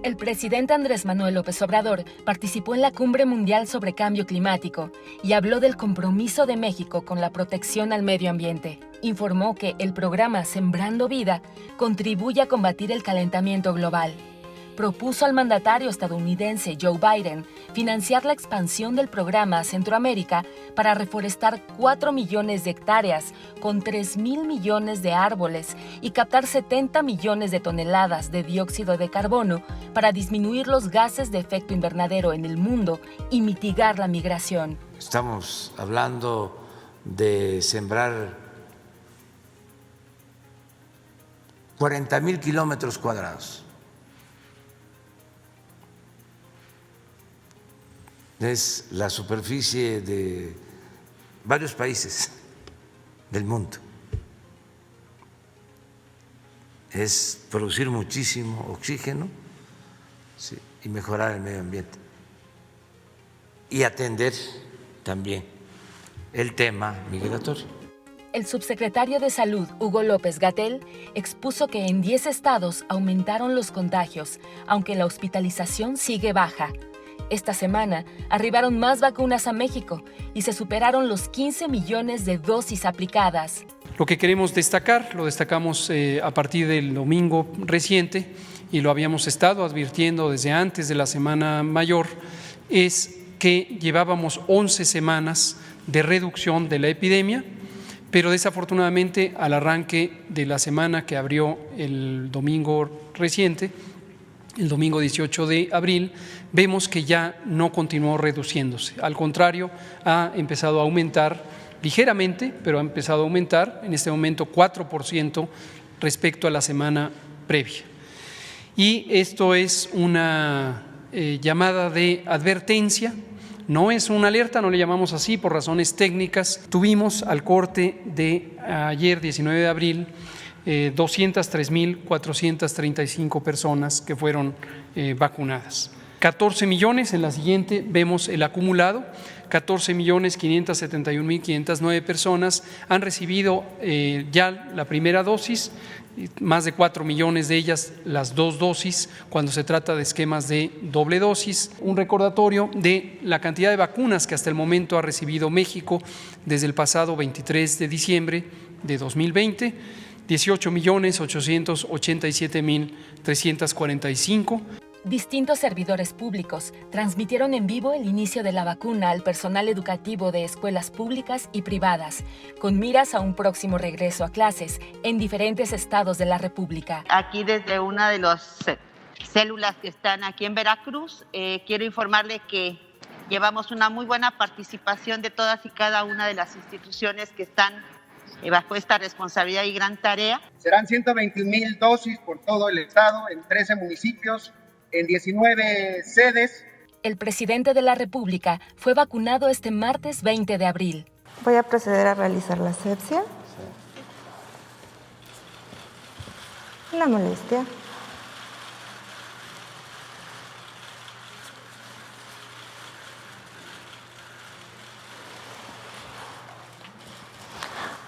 El presidente Andrés Manuel López Obrador participó en la Cumbre Mundial sobre Cambio Climático y habló del compromiso de México con la protección al medio ambiente. Informó que el programa Sembrando Vida contribuye a combatir el calentamiento global. Propuso al mandatario estadounidense Joe Biden financiar la expansión del programa a Centroamérica para reforestar 4 millones de hectáreas con 3,000 millones de árboles y captar 70 millones de toneladas de dióxido de carbono para disminuir los gases de efecto invernadero en el mundo y mitigar la migración. Estamos hablando de sembrar 40,000 kilómetros cuadrados. Es la superficie de varios países del mundo. Es producir muchísimo oxígeno, sí, y mejorar el medio ambiente. Y atender también el tema migratorio. El subsecretario de Salud, Hugo López-Gatell, expuso que en 10 estados aumentaron los contagios, aunque la hospitalización sigue baja. Esta semana arribaron más vacunas a México y se superaron los 15 millones de dosis aplicadas. Lo que queremos destacar, lo destacamos a partir del domingo reciente y lo habíamos estado advirtiendo desde antes de la Semana Mayor, es que llevábamos 11 semanas de reducción de la epidemia, pero desafortunadamente al arranque de la semana que abrió el domingo reciente, el domingo 18 de abril, vemos que ya no continuó reduciéndose. Al contrario, ha empezado a aumentar ligeramente, pero ha empezado a aumentar en este momento 4% respecto a la semana previa. Y esto es una llamada de advertencia, no es una alerta, no le llamamos así por razones técnicas. Tuvimos al corte de ayer, 19 de abril, 203,435 personas que fueron vacunadas. 14 millones, en la siguiente vemos el acumulado, 14,571,509 personas han recibido ya la primera dosis, más de 4 millones de ellas las 2 dosis cuando se trata de esquemas de doble dosis. Un recordatorio de la cantidad de vacunas que hasta el momento ha recibido México desde el pasado 23 de diciembre de 2020, 18,887,345. Distintos servidores públicos transmitieron en vivo el inicio de la vacuna al personal educativo de escuelas públicas y privadas, con miras a un próximo regreso a clases en diferentes estados de la República. Aquí desde una de las células que están aquí en Veracruz, quiero informarle que llevamos una muy buena participación de todas y cada una de las instituciones que están bajo esta responsabilidad y gran tarea. Serán 121,000 dosis por todo el estado, en 13 municipios, en 19 sedes. El presidente de la República fue vacunado este martes 20 de abril. Voy a proceder a realizar la asepsia. La molestia.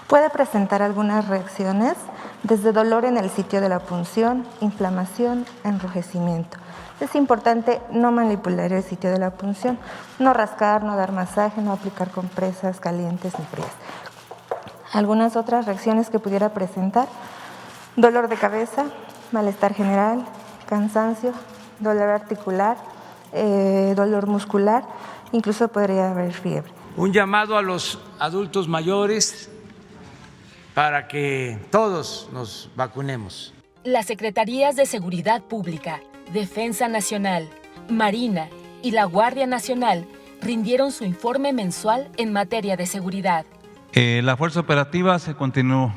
Puede presentar algunas reacciones, desde dolor en el sitio de la punción, inflamación, enrojecimiento. Es importante no manipular el sitio de la punción, no rascar, no dar masaje, no aplicar compresas calientes ni frías. Algunas otras reacciones que pudiera presentar: dolor de cabeza, malestar general, cansancio, dolor articular, dolor muscular, incluso podría haber fiebre. Un llamado a los adultos mayores para que todos nos vacunemos. Las Secretarías de Seguridad Pública, Defensa Nacional, Marina y la Guardia Nacional rindieron su informe mensual en materia de seguridad. La fuerza operativa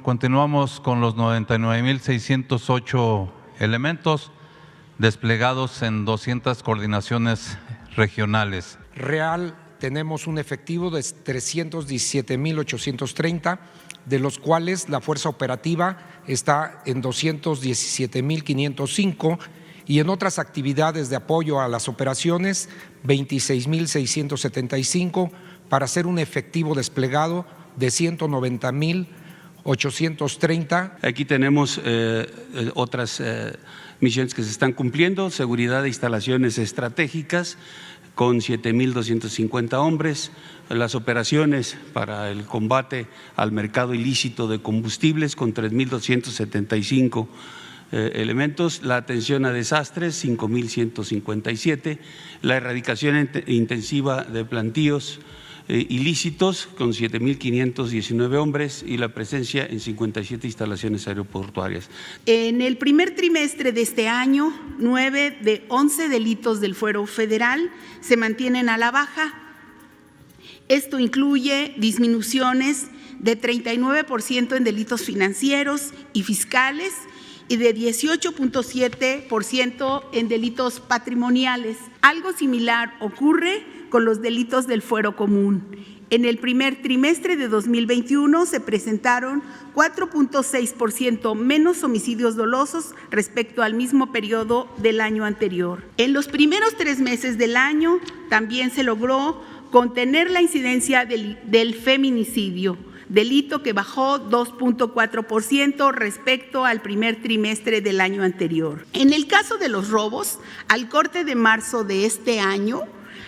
continuamos con los 99,608 elementos desplegados en 200 coordinaciones regionales. Real tenemos un efectivo de 317,830, de los cuales la fuerza operativa está en 217,505 y en otras actividades de apoyo a las operaciones 26,675 para hacer un efectivo desplegado de 190,800 830. Aquí tenemos otras misiones que se están cumpliendo: seguridad de instalaciones estratégicas con 7.250 hombres, las operaciones para el combate al mercado ilícito de combustibles con 3.275 elementos, la atención a desastres 5.157, la erradicación intensiva de plantíos ilícitos con 7.519 hombres y la presencia en 57 instalaciones aeroportuarias. En el primer trimestre de este año, 9 de 11 delitos del fuero federal se mantienen a la baja. Esto incluye disminuciones de 39% en delitos financieros y fiscales y de 18.7% en delitos patrimoniales. Algo similar ocurre con los delitos del fuero común. En el primer trimestre de 2021 se presentaron 4.6% menos homicidios dolosos respecto al mismo periodo del año anterior. En los primeros 3 meses del año también se logró contener la incidencia del feminicidio, delito que bajó 2.4% respecto al primer trimestre del año anterior. En el caso de los robos, al corte de marzo de este año,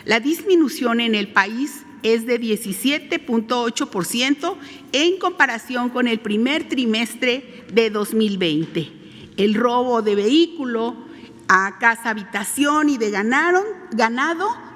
la disminución en el país es de 17.8% en comparación con el primer trimestre de 2020. El robo de vehículo a casa habitación y de ganado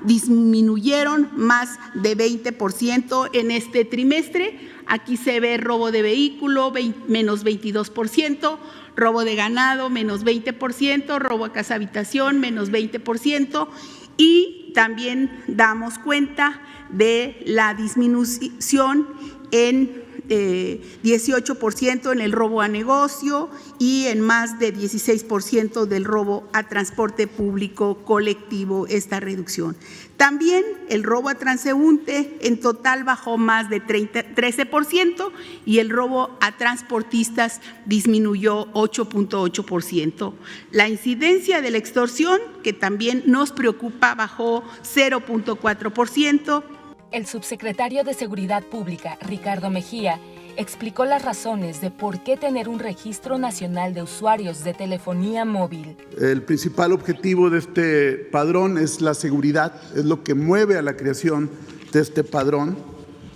disminuyeron más de 20% en este trimestre. Aquí se ve robo de vehículo menos 22%, robo de ganado menos 20%, robo a casa habitación menos 20%, y también damos cuenta de la disminución en 18% en el robo a negocio y en más de 16% del robo a transporte público colectivo, esta reducción. También el robo a transeúnte en total bajó más de 13% y el robo a transportistas disminuyó 8.8%. La incidencia de la extorsión, que también nos preocupa, bajó 0.4%. El subsecretario de Seguridad Pública, Ricardo Mejía, explicó las razones de por qué tener un registro nacional de usuarios de telefonía móvil. El principal objetivo de este padrón es la seguridad, es lo que mueve a la creación de este padrón,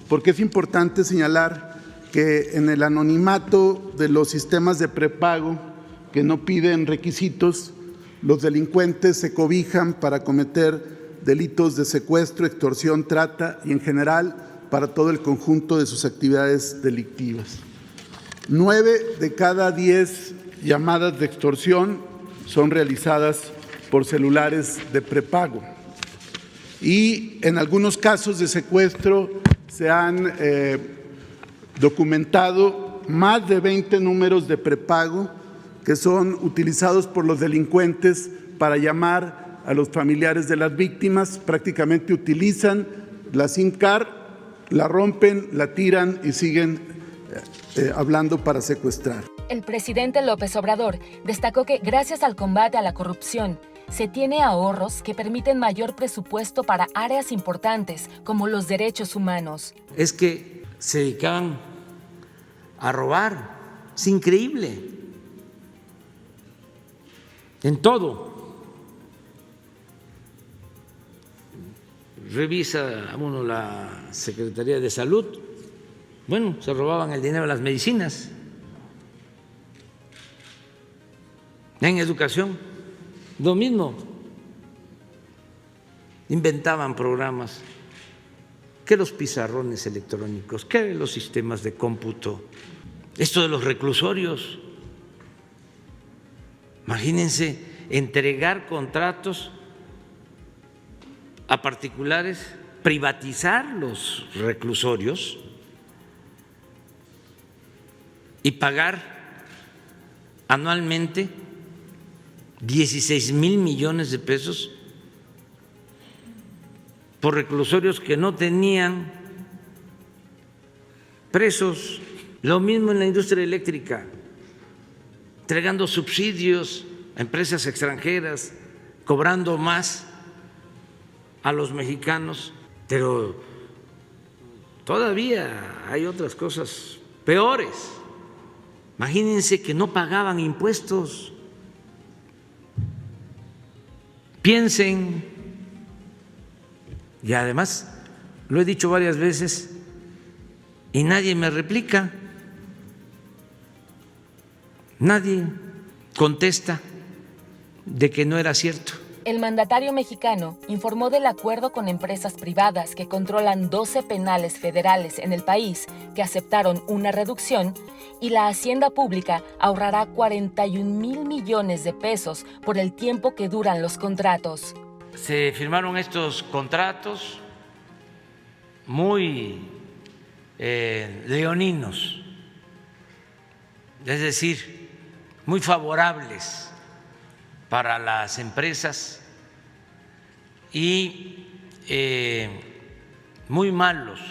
porque es importante señalar que en el anonimato de los sistemas de prepago que no piden requisitos, los delincuentes se cobijan para cometer delitos de secuestro, extorsión, trata y en general para todo el conjunto de sus actividades delictivas. 9 de cada 10 llamadas de extorsión son realizadas por celulares de prepago y en algunos casos de secuestro se han documentado más de 20 números de prepago que son utilizados por los delincuentes para llamar a los familiares de las víctimas. Prácticamente utilizan la SIM card, la rompen, la tiran y siguen hablando para secuestrar. El presidente López Obrador destacó que gracias al combate a la corrupción se tiene ahorros que permiten mayor presupuesto para áreas importantes como los derechos humanos. Es que se dedicaban a robar, es increíble, en todo. Revisa uno la Secretaría de Salud, bueno, se robaban el dinero de las medicinas. En educación, lo mismo, inventaban programas, que los pizarrones electrónicos, que los sistemas de cómputo, esto de los reclusorios. Imagínense entregar contratos a particulares, privatizar los reclusorios y pagar anualmente 16,000 millones de pesos por reclusorios que no tenían presos. Lo mismo en la industria eléctrica, entregando subsidios a empresas extranjeras, cobrando más a los mexicanos, pero todavía hay otras cosas peores. Imagínense que no pagaban impuestos. Piensen, y además lo he dicho varias veces y nadie me replica, nadie contesta de que no era cierto. El mandatario mexicano informó del acuerdo con empresas privadas que controlan 12 penales federales en el país que aceptaron una reducción y la Hacienda Pública ahorrará 41,000 millones de pesos por el tiempo que duran los contratos. Se firmaron estos contratos muy leoninos, es decir, muy favorables para las empresas y muy malos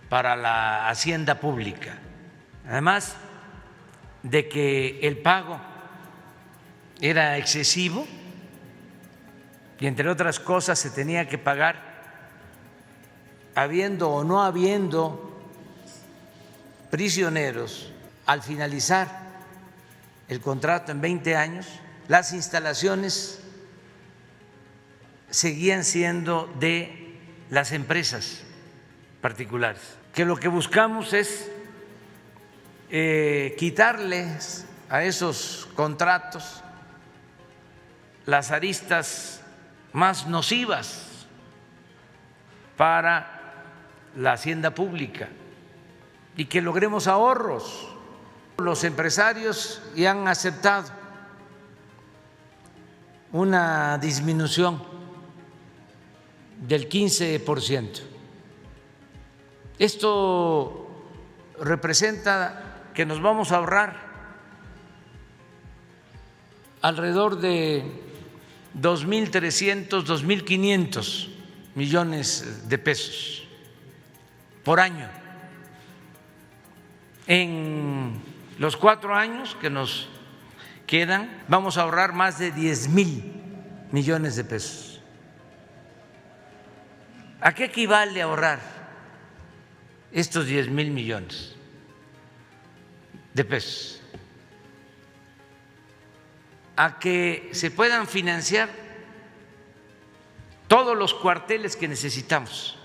para la hacienda pública. Además de que el pago era excesivo y entre otras cosas se tenía que pagar habiendo o no habiendo prisioneros al finalizar el contrato en 20 años, las instalaciones seguían siendo de las empresas particulares, que lo que buscamos es quitarles a esos contratos las aristas más nocivas para la hacienda pública y que logremos ahorros. Los empresarios ya han aceptado una disminución del 15%. Esto representa que nos vamos a ahorrar alrededor de 2.300, 2.500 millones de pesos por año. En los 4 años que nos quedan, vamos a ahorrar más de 10,000 millones de pesos. ¿A qué equivale ahorrar estos 10,000 millones de pesos? A que se puedan financiar todos los cuarteles que necesitamos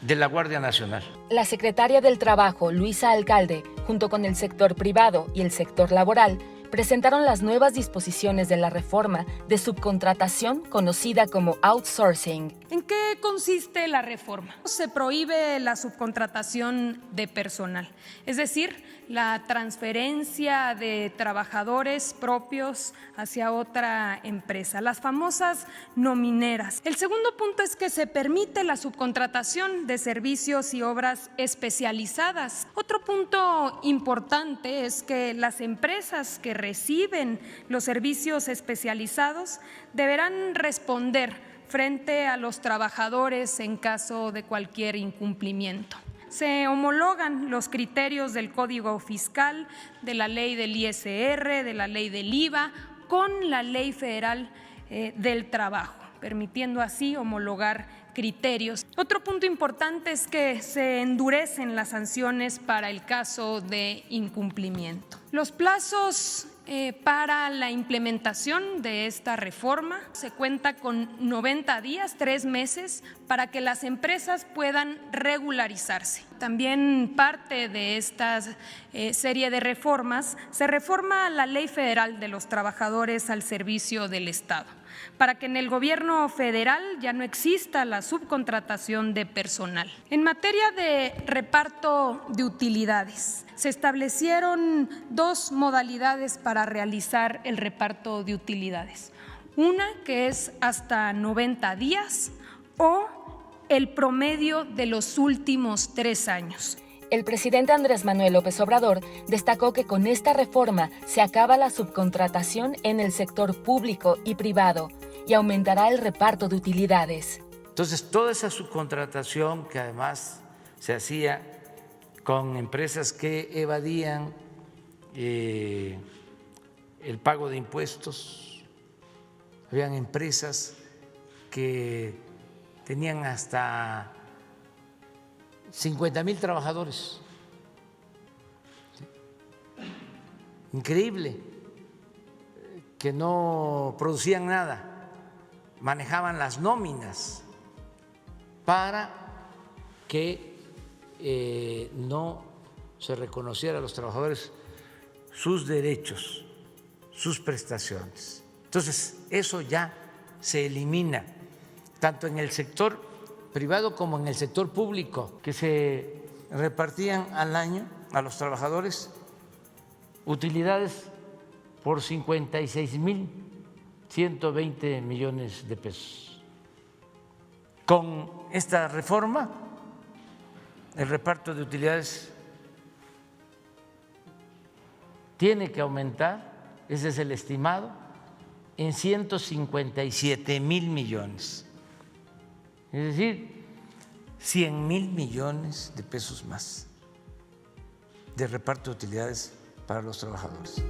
de la Guardia Nacional. La secretaria del Trabajo, Luisa Alcalde, junto con el sector privado y el sector laboral, presentaron las nuevas disposiciones de la reforma de subcontratación conocida como outsourcing. ¿En qué consiste la reforma? Se prohíbe la subcontratación de personal, es decir, la transferencia de trabajadores propios hacia otra empresa, las famosas nomineras. El segundo punto es que se permite la subcontratación de servicios y obras especializadas. Otro punto importante es que las empresas que reciben los servicios especializados deberán responder frente a los trabajadores en caso de cualquier incumplimiento. Se homologan los criterios del Código Fiscal, de la ley del ISR, de la ley del IVA, con la Ley Federal del Trabajo, permitiendo así homologar criterios. Otro punto importante es que se endurecen las sanciones para el caso de incumplimiento. Los plazos para la implementación de esta reforma se cuenta con 90 días, 3 meses, para que las empresas puedan regularizarse. También parte de esta serie de reformas se reforma la Ley Federal de los Trabajadores al Servicio del Estado, para que en el gobierno federal ya no exista la subcontratación de personal. En materia de reparto de utilidades, se establecieron 2 modalidades para realizar el reparto de utilidades. Una que es hasta 90 días o el promedio de los últimos 3 años. El presidente Andrés Manuel López Obrador destacó que con esta reforma se acaba la subcontratación en el sector público y privado y aumentará el reparto de utilidades. Entonces, toda esa subcontratación que además se hacía con empresas que evadían el pago de impuestos, habían empresas que tenían hasta 50,000 trabajadores increíble, que no producían nada, manejaban las nóminas para que no se reconociera a los trabajadores sus derechos, sus prestaciones. Entonces, eso ya se elimina, tanto en el sector privado como en el sector público, que se repartían al año a los trabajadores utilidades por 56,120 millones de pesos. Con esta reforma, el reparto de utilidades tiene que aumentar, ese es el estimado, en 157,000 millones. Es decir, 100,000 millones de pesos más de reparto de utilidades para los trabajadores.